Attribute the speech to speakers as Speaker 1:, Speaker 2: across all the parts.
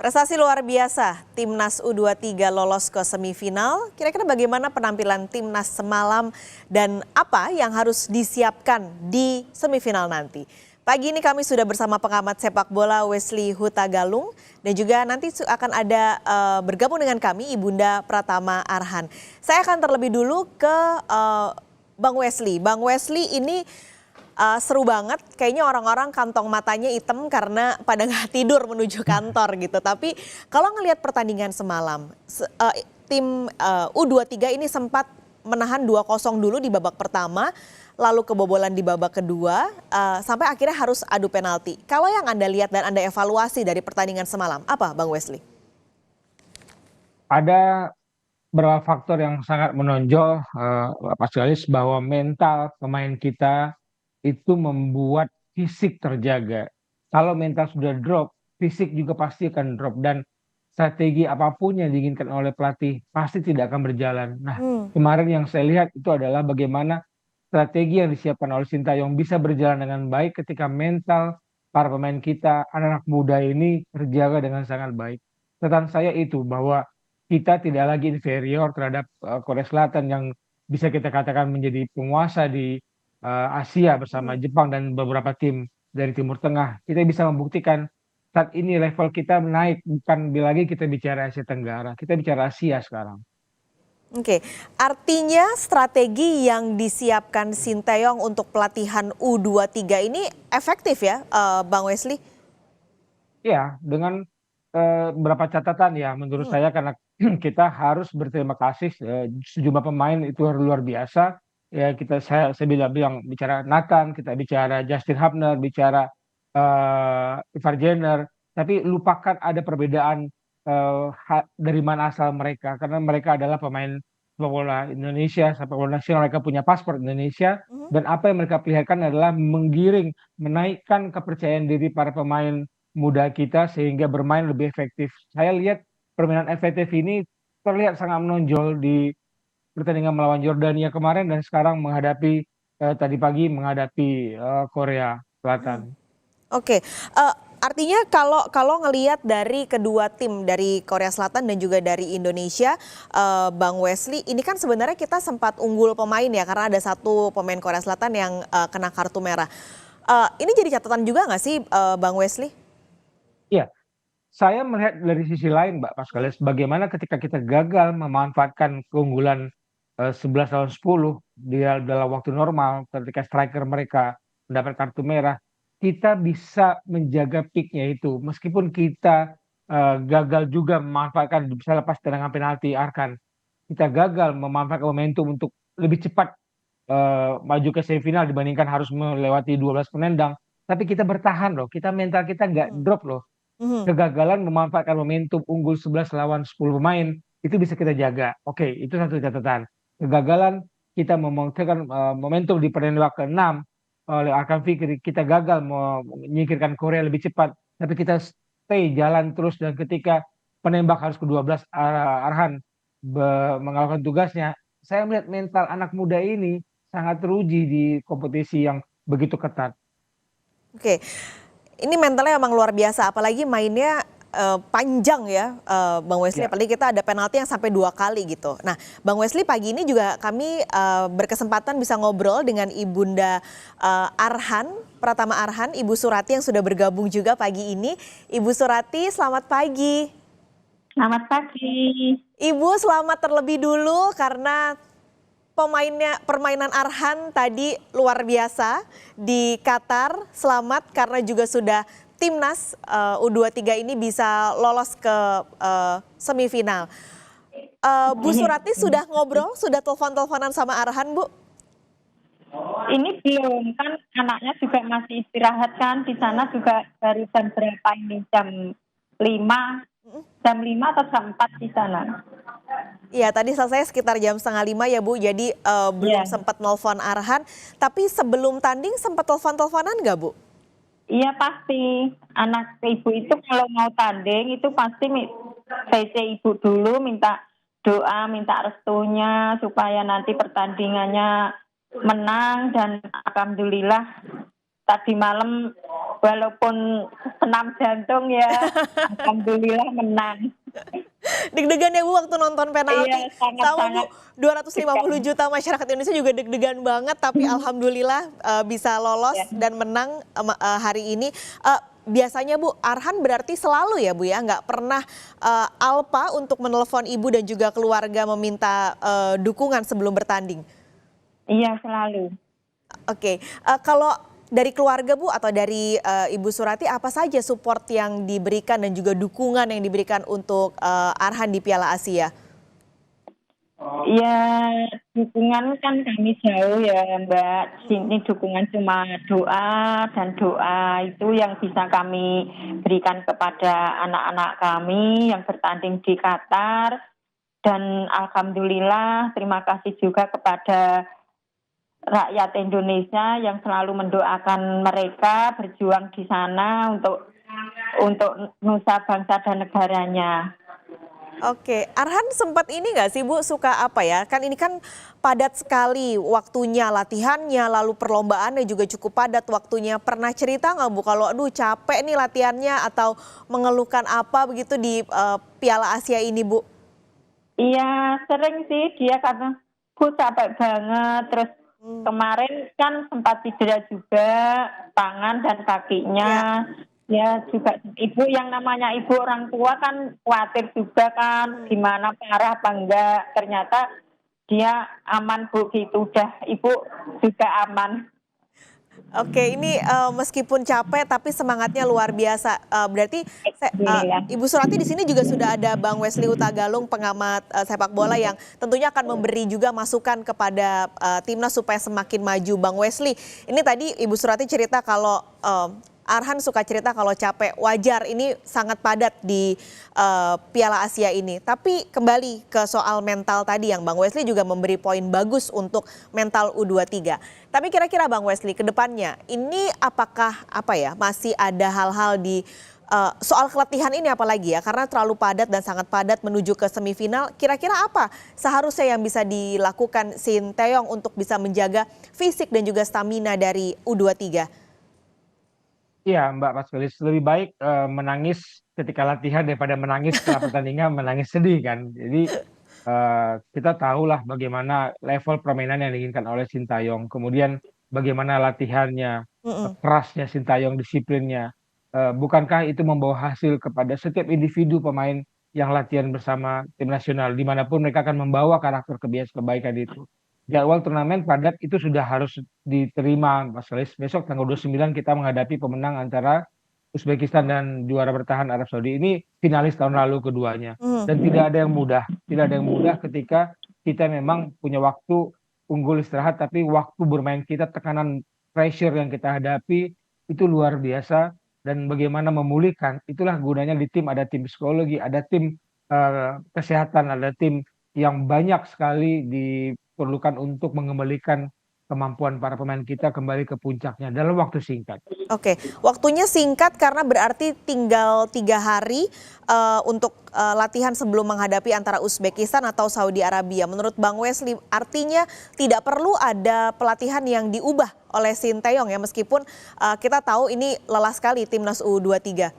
Speaker 1: Prestasi luar biasa, Timnas U23 lolos ke semifinal. Kira-kira bagaimana penampilan Timnas semalam dan apa yang harus disiapkan di semifinal nanti? Pagi ini kami sudah bersama pengamat sepak bola Wesley Hutagalung dan juga nanti akan ada bergabung dengan kami Ibunda Pratama Arhan. Saya akan terlebih dulu ke Bang Wesley. Bang Wesley ini seru banget, kayaknya orang-orang kantong matanya hitam karena pada nggak tidur menuju kantor gitu. Tapi kalau ngelihat pertandingan semalam, tim U23 ini sempat menahan 2-0 dulu di babak pertama, lalu kebobolan di babak kedua, sampai akhirnya harus adu penalti. Kalau yang Anda lihat dan Anda evaluasi dari pertandingan semalam, apa Bang Wesley?
Speaker 2: Ada beberapa faktor yang sangat menonjol, Pak Sulis, bahwa mental pemain kita itu membuat fisik terjaga. Kalau mental sudah drop, fisik juga pasti akan drop dan strategi apapun yang diinginkan oleh pelatih pasti tidak akan berjalan. Nah, kemarin yang saya lihat itu adalah bagaimana strategi yang disiapkan oleh Sintayong bisa berjalan dengan baik ketika mental para pemain kita, anak-anak muda ini terjaga dengan sangat baik. Catatan saya itu bahwa kita tidak lagi inferior terhadap Korea Selatan yang bisa kita katakan menjadi penguasa di Asia bersama Jepang dan beberapa tim dari Timur Tengah. Kita bisa membuktikan saat ini level kita naik, bukan lagi kita bicara Asia Tenggara, kita bicara Asia sekarang.
Speaker 1: Oke, artinya strategi yang disiapkan Sintayong untuk pelatihan U23 ini efektif ya, Bang Wesley?
Speaker 2: Ya, dengan beberapa catatan ya menurut saya, karena kita harus berterima kasih sejumlah pemain itu luar biasa. Ya, saya bilang bicara Nathan, kita bicara Justin Hubner, bicara Ivar Jenner, tapi lupakan ada perbedaan dari mana asal mereka, karena mereka adalah pemain sepak bola Indonesia, sepak bola nasional, mereka punya paspor Indonesia, dan apa yang mereka perlihatkan adalah menaikkan kepercayaan diri para pemain muda kita sehingga bermain lebih efektif. Saya lihat permainan efektif ini terlihat sangat menonjol di pertandingan melawan Yordania kemarin dan sekarang menghadapi tadi pagi menghadapi Korea Selatan.
Speaker 1: Oke, artinya kalau ngelihat dari kedua tim dari Korea Selatan dan juga dari Indonesia, Bang Wesley, ini kan sebenarnya kita sempat unggul pemain ya karena ada satu pemain Korea Selatan yang kena kartu merah. Ini jadi catatan juga nggak sih, Bang Wesley?
Speaker 2: Iya, saya melihat dari sisi lain, Mbak Paskalis, bagaimana ketika kita gagal memanfaatkan keunggulan 11 lawan 10 dalam waktu normal ketika striker mereka mendapat kartu merah, kita bisa menjaga peaknya itu. Meskipun kita gagal juga memanfaatkan, bisa lepas tendangan penalti Arkan, kita gagal memanfaatkan momentum untuk lebih cepat maju ke semifinal dibandingkan harus melewati 12 penendang. Tapi kita bertahan loh, mental kita nggak drop loh. Kegagalan memanfaatkan momentum unggul 11 lawan 10 pemain itu bisa kita jaga. Oke, itu satu catatan. Kegagalan kita memanfaatkan momentum di pertandingan ke-6 oleh Arkan Fikri, kita gagal menyingkirkan Korea lebih cepat, tapi kita stay jalan terus, dan ketika penembak harus ke-12 Arhan mengalahkan tugasnya, saya melihat mental anak muda ini sangat teruji di kompetisi yang begitu ketat.
Speaker 1: Oke, ini mentalnya emang luar biasa, apalagi mainnya panjang ya, Bang Wesley.
Speaker 2: Ya.
Speaker 1: Apalagi kita ada penalti yang sampai 2 kali gitu. Nah, Bang Wesley, pagi ini juga kami berkesempatan bisa ngobrol dengan Ibunda Arhan, Pratama Arhan, Ibu Surati yang sudah bergabung juga pagi ini. Ibu Surati, selamat pagi.
Speaker 3: Selamat pagi.
Speaker 1: Ibu, selamat terlebih dulu karena permainan Arhan tadi luar biasa di Qatar. Selamat karena juga sudah timnas U23 ini bisa lolos ke semifinal. Bu Surati sudah ngobrol, sudah telepon-teleponan sama Arhan, Bu?
Speaker 3: Ini belum, kan anaknya juga masih istirahat kan, di sana juga dari jam berapa ini, jam 5 atau jam 4 di sana.
Speaker 1: Iya, tadi selesai sekitar jam 4:30 ya Bu, jadi belum sempat nelfon Arhan. Tapi sebelum tanding sempat telepon-teleponan nggak Bu?
Speaker 3: Iya pasti, anak ibu itu kalau mau tanding itu pasti VC ibu dulu, minta doa, minta restunya supaya nanti pertandingannya menang, dan alhamdulillah tadi malam walaupun senam jantung ya, alhamdulillah menang.
Speaker 1: Deg-degan ya Bu waktu nonton
Speaker 3: Iya,
Speaker 1: penalti. Sama Bu,
Speaker 3: sangat-sangat
Speaker 1: 250
Speaker 3: degan.
Speaker 1: juta masyarakat Indonesia juga deg-degan banget, tapi alhamdulillah bisa lolos
Speaker 3: Ya.
Speaker 1: dan menang hari ini. Biasanya Bu, Arhan berarti selalu ya Bu ya, nggak pernah alpa untuk menelpon Ibu dan juga keluarga meminta dukungan sebelum bertanding.
Speaker 3: Iya, selalu.
Speaker 1: Oke, kalau dari keluarga Bu atau dari Ibu Surati apa saja support yang diberikan dan juga dukungan yang diberikan untuk Arhan di Piala Asia?
Speaker 3: Ya, dukungan kan kami jauh ya Mbak. Sini dukungan cuma doa, dan doa itu yang bisa kami berikan kepada anak-anak kami yang bertanding di Qatar. Dan alhamdulillah terima kasih juga kepada rakyat Indonesia yang selalu mendoakan mereka berjuang di sana untuk nusa bangsa dan negaranya.
Speaker 1: Oke, Arhan sempat ini nggak sih Bu suka apa ya? Kan ini kan padat sekali waktunya, latihannya, lalu perlombaannya juga cukup padat waktunya. Pernah cerita nggak Bu kalau aduh capek nih latihannya atau mengeluhkan apa begitu di Piala Asia ini Bu?
Speaker 3: Iya, sering sih dia karena aku capek banget. Terus
Speaker 1: Hmm,
Speaker 3: kemarin kan sempat cedera juga tangan dan kakinya.
Speaker 1: ya.
Speaker 3: Ya juga ibu yang namanya ibu orang tua kan khawatir juga kan gimana parah apa enggak. Ternyata dia aman Bu gitu. Udah ibu juga aman.
Speaker 1: Oke, ini meskipun capek tapi semangatnya luar biasa. Berarti
Speaker 3: Alhamdulillah.
Speaker 1: Ibu Surati di sini juga sudah ada Bang Wesley Hutagalung, pengamat sepak bola yang tentunya akan memberi juga masukan kepada timnas supaya semakin maju. Bang Wesley, ini tadi Ibu Surati cerita kalau Arhan suka cerita kalau capek, wajar ini sangat padat di Piala Asia ini. Tapi kembali ke soal mental tadi yang Bang Wesley juga memberi poin bagus untuk mental U23. Tapi kira-kira Bang Wesley ke depannya ini apakah masih ada hal-hal di soal keletihan ini apalagi ya karena terlalu padat dan sangat padat menuju ke semifinal. Kira-kira apa seharusnya yang bisa dilakukan Sinteyong untuk bisa menjaga fisik dan juga stamina dari U23?
Speaker 2: Iya Mbak Pascalis, lebih baik menangis ketika latihan daripada menangis setelah pertandingan menangis sedih kan. Jadi kita tahulah bagaimana level permainan yang diinginkan oleh Sintayong. Kemudian bagaimana latihannya,
Speaker 1: Mm-mm.
Speaker 2: kerasnya Sintayong, disiplinnya. Bukankah itu membawa hasil kepada setiap individu pemain yang latihan bersama tim nasional, dimanapun mereka akan membawa karakter kebaikan itu. Jadwal turnamen padat itu sudah harus diterima, Mas Felis. Besok tanggal 29 kita menghadapi pemenang antara Uzbekistan dan juara bertahan Arab Saudi. Ini finalis tahun lalu keduanya. Dan tidak ada yang mudah. Tidak ada yang mudah ketika kita memang punya waktu unggul istirahat, tapi waktu bermain kita, tekanan pressure yang kita hadapi itu luar biasa. Dan bagaimana memulihkan, itulah gunanya di tim, ada tim psikologi, ada tim kesehatan, ada tim yang banyak sekali diperlukan untuk mengembalikan kemampuan para pemain kita kembali ke puncaknya dalam waktu singkat.
Speaker 1: Oke, waktunya singkat karena berarti tinggal 3 hari untuk latihan sebelum menghadapi antara Uzbekistan atau Saudi Arabia. Menurut Bang Wesley, artinya tidak perlu ada pelatihan yang diubah oleh Sinteyong ya, meskipun kita tahu ini lelah sekali timnas U23.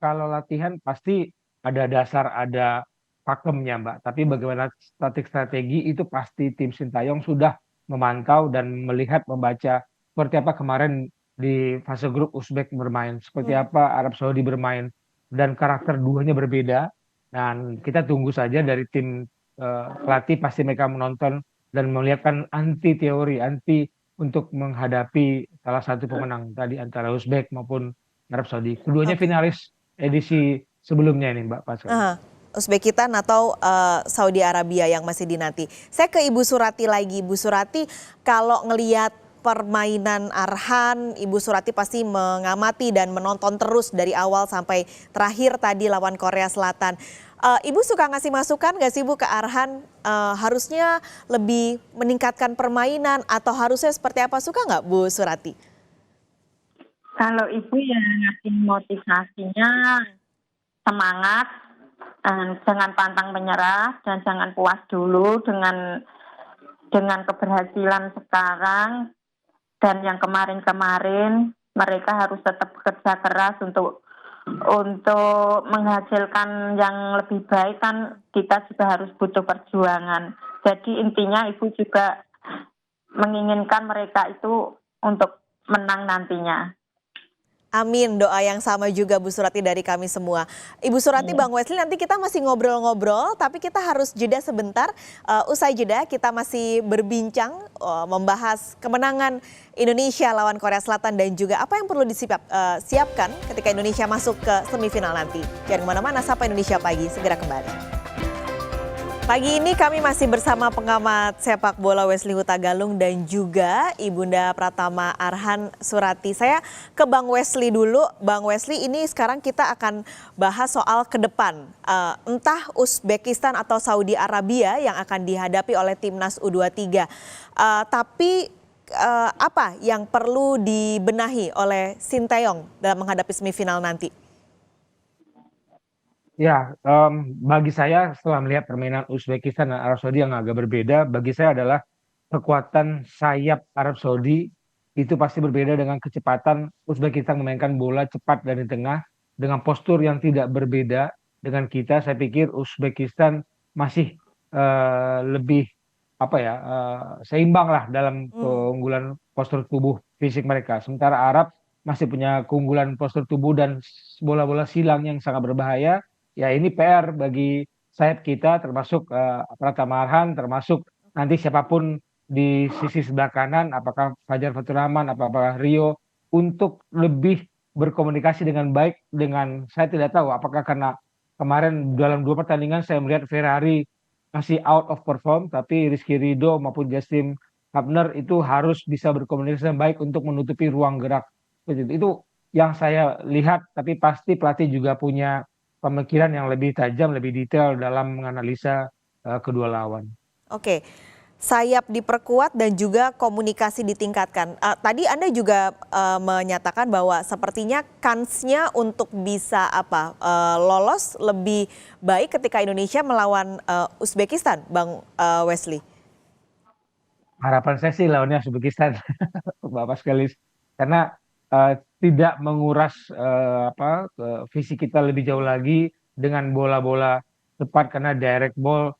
Speaker 2: Kalau latihan pasti ada dasar, ada pakemnya Mbak. Tapi bagaimana strategi itu pasti tim Sintayong sudah memantau dan melihat, membaca seperti apa kemarin di fase grup Uzbek bermain, seperti apa Arab Saudi bermain, dan karakter duanya berbeda. Dan kita tunggu saja dari tim pelatih, pasti mereka menonton dan melihatkan anti teori, anti untuk menghadapi salah satu pemenang tadi antara Uzbek maupun Arab Saudi. Keduanya
Speaker 1: Oke.
Speaker 2: finalis edisi sebelumnya ini Mbak Pascal.
Speaker 1: Uzbekistan atau Saudi Arabia yang masih dinanti. Saya ke Ibu Surati lagi. Ibu Surati, kalau ngelihat permainan Arhan, Ibu Surati pasti mengamati dan menonton terus dari awal sampai terakhir tadi lawan Korea Selatan. Ibu suka ngasih masukan nggak sih Bu ke Arhan? Harusnya lebih meningkatkan permainan atau harusnya seperti apa? Suka nggak Bu Surati?
Speaker 3: Kalau ibu ya ngasih motivasinya semangat, jangan pantang menyerah dan jangan puas dulu dengan keberhasilan sekarang dan yang kemarin-kemarin. mereka harus tetap bekerja keras untuk menghasilkan yang lebih baik, kan kita juga harus butuh perjuangan. Jadi intinya ibu juga menginginkan mereka itu untuk menang nantinya.
Speaker 1: Amin, doa yang sama juga Bu Surati dari kami semua. Ibu Surati, Bang Wesley, nanti kita masih ngobrol-ngobrol, tapi kita harus jeda sebentar. Usai jeda kita masih berbincang, membahas kemenangan Indonesia lawan Korea Selatan dan juga apa yang perlu disiapkan ketika Indonesia masuk ke semifinal nanti. Jangan kemana-mana, Sapa Indonesia Pagi, segera kembali. Pagi ini kami masih bersama pengamat sepak bola Wesley Huta Galung dan juga Ibunda Pratama Arhan Surati. Saya ke Bang Wesley dulu. Bang Wesley, ini sekarang kita akan bahas soal ke depan. Entah Uzbekistan atau Saudi Arabia yang akan dihadapi oleh timnas U23. Tapi apa yang perlu dibenahi oleh Sinteyong dalam menghadapi semifinal nanti?
Speaker 2: Ya, bagi saya setelah melihat permainan Uzbekistan dan Arab Saudi yang agak berbeda, bagi saya adalah kekuatan sayap Arab Saudi itu pasti berbeda dengan kecepatan Uzbekistan memainkan bola cepat dari tengah dengan postur yang tidak berbeda dengan kita. Saya pikir Uzbekistan masih lebih seimbang lah dalam keunggulan postur tubuh fisik mereka. Sementara Arab masih punya keunggulan postur tubuh dan bola-bola silang yang sangat berbahaya. Ya ini PR bagi sayap kita termasuk Pratama Arhan, termasuk nanti siapapun di sisi sebelah kanan, apakah Fajar Fatur Rahman, apakah Rio, untuk lebih berkomunikasi dengan baik dengan, saya tidak tahu apakah karena kemarin dalam 2 pertandingan saya melihat Ferrari masih out of perform, tapi Rizky Ridho maupun Justin Hubner itu harus bisa berkomunikasi dengan baik untuk menutupi ruang gerak. Itu yang saya lihat, tapi pasti pelatih juga punya pemikiran yang lebih tajam, lebih detail dalam menganalisa kedua lawan.
Speaker 1: Oke, sayap diperkuat dan juga komunikasi ditingkatkan. Tadi Anda juga menyatakan bahwa sepertinya kansnya untuk bisa lolos lebih baik ketika Indonesia melawan Uzbekistan, Bang Wesley.
Speaker 2: Harapan saya sih lawannya Uzbekistan, Bapak sekali, karena tidak menguras fisik kita lebih jauh lagi dengan bola-bola cepat, karena direct ball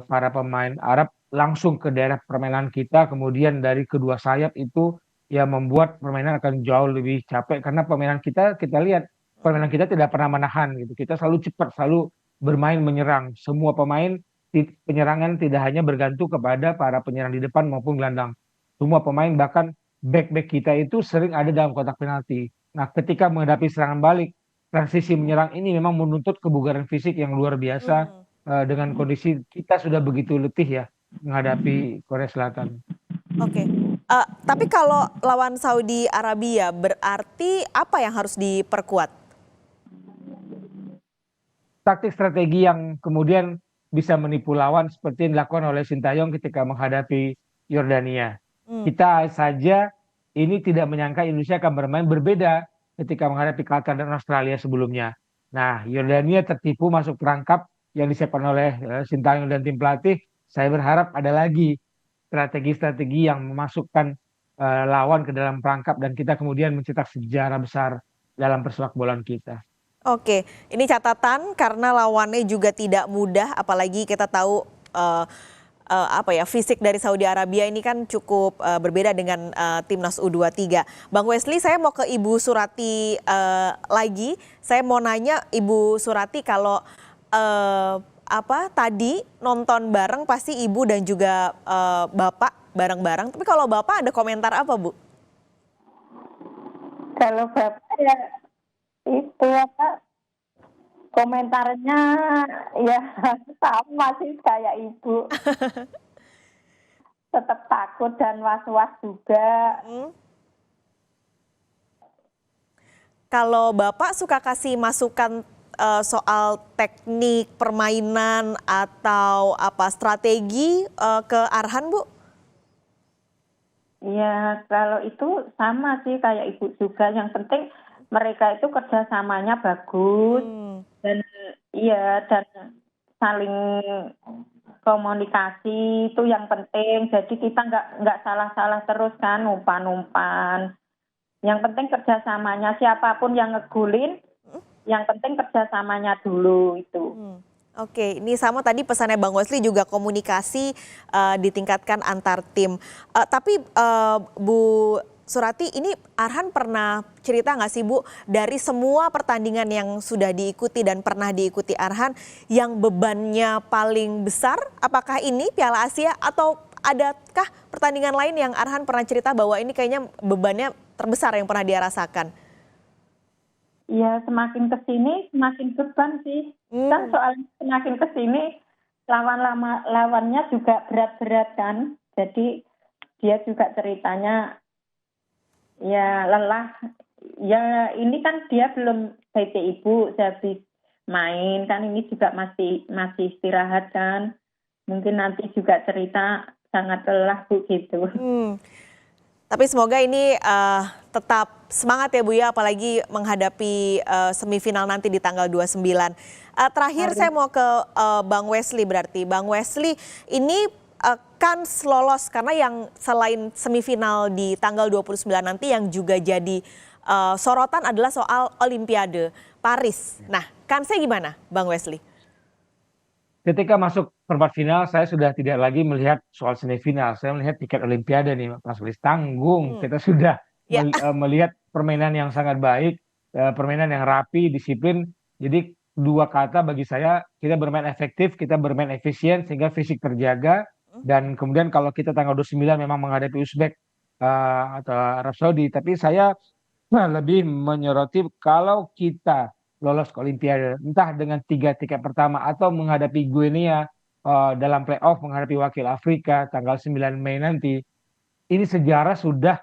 Speaker 2: para pemain Arab langsung ke daerah permainan kita, kemudian dari kedua sayap itu ya membuat permainan akan jauh lebih capek, karena permainan kita lihat permainan kita tidak pernah menahan gitu. Kita selalu cepat, selalu bermain menyerang. Semua pemain penyerangan tidak hanya bergantung kepada para penyerang di depan maupun gelandang. Semua pemain bahkan back-back kita itu sering ada dalam kotak penalti. Nah, ketika menghadapi serangan balik, transisi menyerang ini memang menuntut kebugaran fisik yang luar biasa dengan kondisi kita sudah begitu letih ya menghadapi Korea Selatan.
Speaker 1: Oke, tapi kalau lawan Saudi Arabia berarti apa yang harus diperkuat?
Speaker 2: Taktik strategi yang kemudian bisa menipu lawan seperti yang dilakukan oleh Sintayong ketika menghadapi Yordania. Kita saja ini tidak menyangka Indonesia akan bermain berbeda ketika menghadapi Qatar dan Australia sebelumnya. Nah, Yordania tertipu masuk perangkap yang disiapkan oleh Sintayong dan tim pelatih. Saya berharap ada lagi strategi-strategi yang memasukkan lawan ke dalam perangkap dan kita kemudian mencetak sejarah besar dalam persepak bolaan kita.
Speaker 1: Oke, ini catatan karena lawannya juga tidak mudah, apalagi kita tahu fisik dari Saudi Arabia ini kan cukup berbeda dengan timnas U23. Bang Wesley, saya mau ke Ibu Surati lagi. Saya mau nanya Ibu Surati kalau tadi nonton bareng pasti Ibu dan juga Bapak bareng-bareng. Tapi kalau Bapak ada komentar apa, Bu?
Speaker 3: Kalau Bapak ya itu komentarnya ya sama sih kayak Ibu. Tetap takut dan was-was juga.
Speaker 1: Kalau Bapak suka kasih masukan soal teknik permainan atau strategi ke Arhan, Bu?
Speaker 3: Ya kalau itu sama sih kayak Ibu juga. Yang penting mereka itu kerjasamanya bagus dan saling komunikasi itu yang penting. Jadi kita nggak salah-salah terus kan, umpan-umpan. Yang penting kerjasamanya, siapapun yang ngegulin, yang penting kerjasamanya dulu itu.
Speaker 1: Oke, ini sama tadi pesannya Bang Wesley juga komunikasi ditingkatkan antar tim. Tapi Bu Surati, ini Arhan pernah cerita nggak sih Bu, dari semua pertandingan yang sudah diikuti dan pernah diikuti Arhan, yang bebannya paling besar, apakah ini Piala Asia atau adakah pertandingan lain yang Arhan pernah cerita bahwa ini kayaknya bebannya terbesar yang pernah dia rasakan?
Speaker 3: Ya semakin kesini semakin beban sih. Kan soalnya semakin kesini lawannya juga berat-berat kan. Jadi dia juga ceritanya ya lelah. Ya ini kan dia belum PT Ibu, habis main kan, ini juga masih istirahat kan. Mungkin nanti juga cerita sangat lelah Bu gitu.
Speaker 1: Tapi semoga ini tetap semangat ya Bu ya, apalagi menghadapi semifinal nanti di tanggal 29. Terakhir saya mau ke Bang Wesley berarti. Bang Wesley, ini kans lolos karena yang selain semifinal di tanggal 29 nanti yang juga jadi sorotan adalah soal Olimpiade Paris. Nah, kansnya gimana Bang Wesley?
Speaker 2: Ketika masuk perempat final, saya sudah tidak lagi melihat soal semifinal. Saya melihat tiket Olimpiade nih, Mas Gelis, tanggung. Kita sudah melihat permainan yang sangat baik, permainan yang rapi, disiplin. Jadi dua kata bagi saya, kita bermain efektif, kita bermain efisien, sehingga fisik terjaga. Dan kemudian kalau kita tanggal 29 memang menghadapi Uzbek atau Arab Saudi, tapi saya lebih menyoroti kalau kita lolos ke Olimpiade, entah dengan 3 tiket pertama atau menghadapi Guinea dalam playoff menghadapi wakil Afrika tanggal 9 Mei nanti, ini sejarah sudah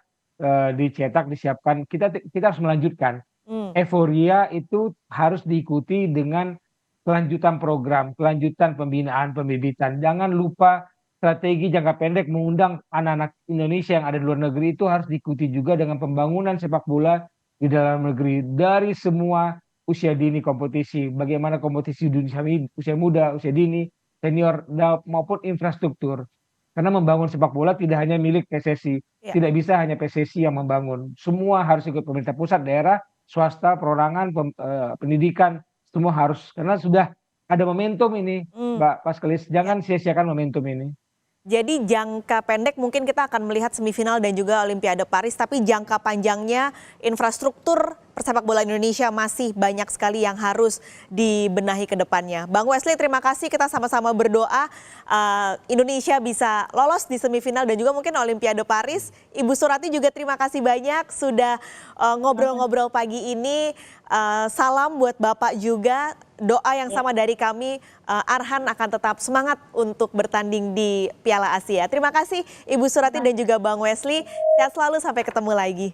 Speaker 2: dicetak, disiapkan. Kita harus melanjutkan. Euforia itu harus diikuti dengan kelanjutan program, kelanjutan pembinaan, pembibitan. Jangan lupa strategi jangka pendek mengundang anak-anak Indonesia yang ada di luar negeri itu harus diikuti juga dengan pembangunan sepak bola di dalam negeri dari semua usia dini kompetisi, bagaimana kompetisi dunia usia muda, usia dini, senior maupun infrastruktur. Karena membangun sepak bola tidak hanya milik PSSI, tidak bisa hanya PSSI yang membangun. Semua harus ikut, pemerintah pusat, daerah, swasta, perorangan, pendidikan, semua harus. Karena sudah ada momentum ini, Mbak Pascalis. Jangan sia-siakan momentum ini.
Speaker 1: Jadi jangka pendek mungkin kita akan melihat semifinal dan juga Olimpiade Paris, tapi jangka panjangnya infrastruktur persepak bola Indonesia masih banyak sekali yang harus dibenahi ke depannya. Bang Wesley, terima kasih, kita sama-sama berdoa Indonesia bisa lolos di semifinal dan juga mungkin Olimpiade Paris. Ibu Surati juga terima kasih banyak sudah ngobrol-ngobrol pagi ini. Salam buat Bapak juga. Doa yang sama dari kami, Arhan akan tetap semangat untuk bertanding di Piala Asia. Terima kasih Ibu Surati dan juga Bang Wesley. Sehat selalu, sampai ketemu lagi.